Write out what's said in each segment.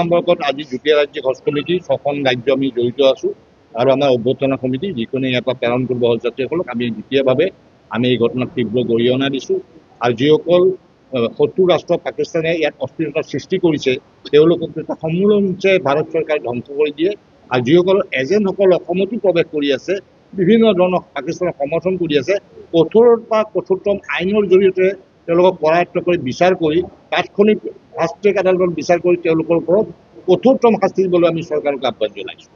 সম্পৰ্কত আজি যুটীয়া ৰাজ্যিক হজ কমিটি 6খন ৰাজ্য আমি জড়িত আছোঁ আৰু আমাৰ অভ্যৰ্থনা সমিতি যিখনে ইয়াৰ পৰা প্ৰেৰণ কৰিব হজ যাত্ৰীসকলক আমি যুটীয়াভাৱে আমি এই ঘটনাক তীব্ৰ গৰিহণা দিছোঁ আৰু যিসকল শত্ৰু ৰাষ্ট্ৰ পাকিস্তানে ইয়াত অস্থিৰতাৰ সৃষ্টি কৰিছে তেওঁলোকক সম্পূৰ্ণৰূপে ভাৰত চৰকাৰে ধ্বংস কৰি দিয়ে আৰু যিসকল এজেণ্টসকল অসমতো প্ৰৱেশ কৰি আছে বিভিন্ন ধৰণৰ পাকিস্তানক সমৰ্থন কৰি আছে কঠোৰৰ পৰা কঠোৰতম আইনৰ জৰিয়তে তেওঁলোকক কৰায়ত্ব কৰি বিচাৰ কৰি তাৎক্ষণিক ফাষ্ট ট্ৰেক আদালতত বিচাৰ কৰি তেওঁলোকৰ ওপৰত কঠোৰতম শাস্তি দিবলৈ আমি চৰকাৰক আহ্বান জনাইছোঁ।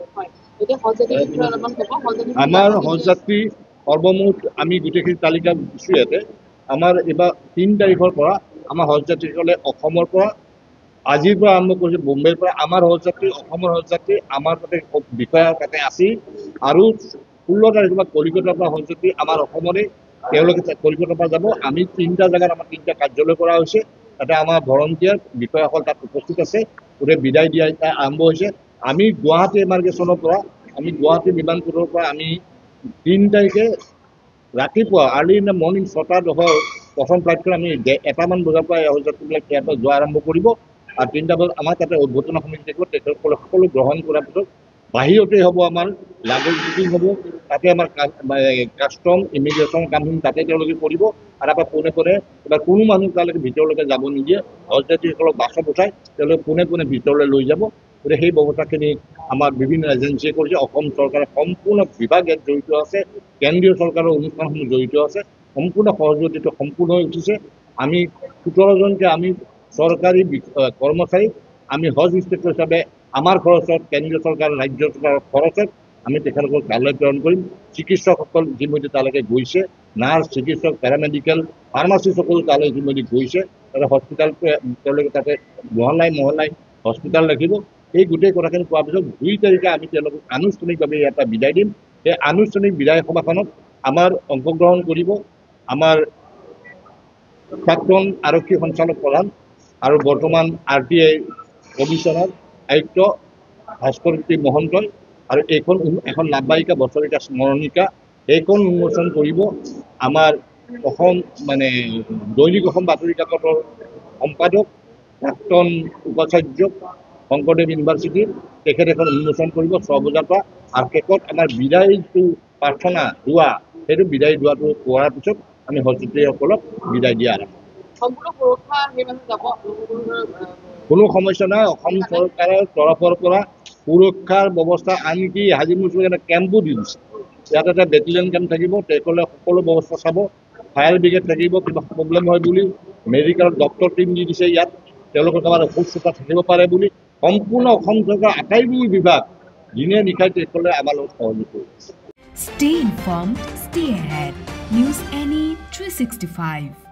আমাৰ হজ যাত্ৰী সৰ্বমুঠ আমি গোটেইখিনি তালিকা দিছোঁ ইয়াতে আমাৰ এইবাৰ 3 তাৰিখৰ পৰা আমাৰ হজ যাত্ৰীসকলে অসমৰ পৰা আজিৰ পৰা আৰম্ভ কৰিছে মুম্বাইৰ পৰা আমাৰ হজ যাত্ৰী অসমৰ হজ যাত্ৰী আমাৰ তাতে বিষয়া তাতে আছে আৰু 16 তাৰিখৰ পৰা কলিকতাৰ পৰা হজ যাত্ৰী আমাৰ অসমৰে তেওঁলোকে কলিকতাৰ পৰা যাব আমি 3টা জায়গাত আমাৰ 3টা কাৰ্যালয় কৰা হৈছে তাতে আমাৰ ভলণ্টিয়াৰ বিষয়াসকল তাত উপস্থিত আছে গোটেই বিদায় দিয়া আৰম্ভ হৈছে আমি গুৱাহাটী এমাৰ্গেশ্যনৰ পৰা আমি গুৱাহাটী বিমানবন্দৰৰ পৰা আমি 3 তাৰিখে ৰাতিপুৱা আৰ্লি ইন দ্য মৰ্ণিং 6:10 প্ৰথম ফ্লাইটখন আমি 1টামান বজাৰ পৰা হজ যাত্ৰীবিলাক ইয়াৰ পৰা যোৱা আৰম্ভ কৰিব আৰু 3টা বজাত আমাৰ তাতে অভ্যৰ্থনা সমিতি থাকিব তেখেতসকলে সকলো গ্ৰহণ কৰাৰ পিছত বাহিৰতেই হ'ব আমাৰ লাগেজ বুকিং হ'ব তাতে আমাৰ কাষ্টম ইমিগ্ৰেশ্যন কামখিনি তাতে তেওঁলোকে কৰিব আৰু আমাৰ পোনে পোনে এবাৰ কোনো মানুহ তালৈকে ভিতৰলৈকে যাব নিদিয়ে হজ যাত্ৰীসকলক বাছত উঠাই তেওঁলোকে পোনে পোনে ভিতৰলৈ লৈ যাব গতিকে সেই ব্যৱস্থাখিনি আমাৰ বিভিন্ন এজেঞ্চিয়ে কৰিছে অসম চৰকাৰে সম্পূৰ্ণ বিভাগ ইয়াত জড়িত আছে কেন্দ্ৰীয় চৰকাৰৰ অনুষ্ঠানসমূহ জড়িত আছে সম্পূৰ্ণ সহযোগিতা সম্পূৰ্ণ হৈ উঠিছে আমি 17জনকে আমি চৰকাৰী কৰ্মচাৰী আমি হজ ইনস্পেক্টৰ হিচাপে আমাৰ খৰচত কেন্দ্ৰীয় চৰকাৰ ৰাজ্য চৰকাৰৰ খৰচত আমি তেখেতসকলক তালৈ প্ৰেৰণ কৰিম চিকিৎসকসকল ইতিমধ্যে তালৈকে গৈছে নাৰ্ছ চিকিৎসক পেৰামেডিকেল ফাৰ্মাচিষ্ট সকলো তালৈ ইতিমধ্যে গৈছে তাতে হস্পিটেল তেওঁলোকে তাতে মহল্লাই হস্পিটেল ৰাখিব এই গোটেই কথাখিনি কোৱাৰ পিছত 2 তাৰিখে আমি তেওঁলোকক আনুষ্ঠানিকভাৱে ইয়াৰ পৰা বিদায় দিম এই আনুষ্ঠানিক বিদায় সভাখনত আমাৰ অংশগ্ৰহণ কৰিব আমাৰ প্ৰাক্তন আৰক্ষী সঞ্চালক প্ৰধান আৰু বৰ্তমান RTI কমিশনাৰ আয়ুক্ত ভাস্কৰ জ্যোতি মহন্তই আৰু এখন নাবায়িকা বছৰিকা স্মৰণিকা এইখন উন্মোচন কৰিব আমাৰ অসম দৈনিক অসম বাতৰি কাকতৰ সম্পাদক প্ৰাক্তন উপাচাৰ্য শংকৰদেৱ ইউনিভাৰ্চিটিৰ তেখেত এখন উন্মোচন কৰিব 6 বজাৰ পৰা আৰু শেষত আমাৰ বিদায়টো প্ৰাৰ্থনা দোৱা সেইটো বিদায় দোৱাটো কৰাৰ পিছত আমি হজ যাত্ৰীসকলক বিদায় দিয়া আৰম্ভ কোনো সমস্যা নাই অসম চৰকাৰৰ তৰফৰ পৰা সুৰক্ষাৰ ব্যৱস্থা আনকি হাজি মুছলিম কেম্পো দি দিছে ইয়াত এটা বেটেলিয়ন কেম্প থাকিব তেওঁলোকে সকলো ব্যৱস্থা চাব ফায়াৰ ব্ৰিগেড থাকিব কিবা প্ৰব্লেম হয় বুলি মেডিকেল ডক্টৰ টিম দি দিছে ইয়াত তেওঁলোকৰ কাৰোবাৰ অসুস্থতা থাকিব পাৰে বুলি সম্পূৰ্ণ অসম চৰকাৰৰ আটাইবোৰ বিভাগ দিনে নিশাই তেওঁলোকে আমাৰ লগত সহযোগ কৰিছে। Stay informed, stay ahead. News Any 365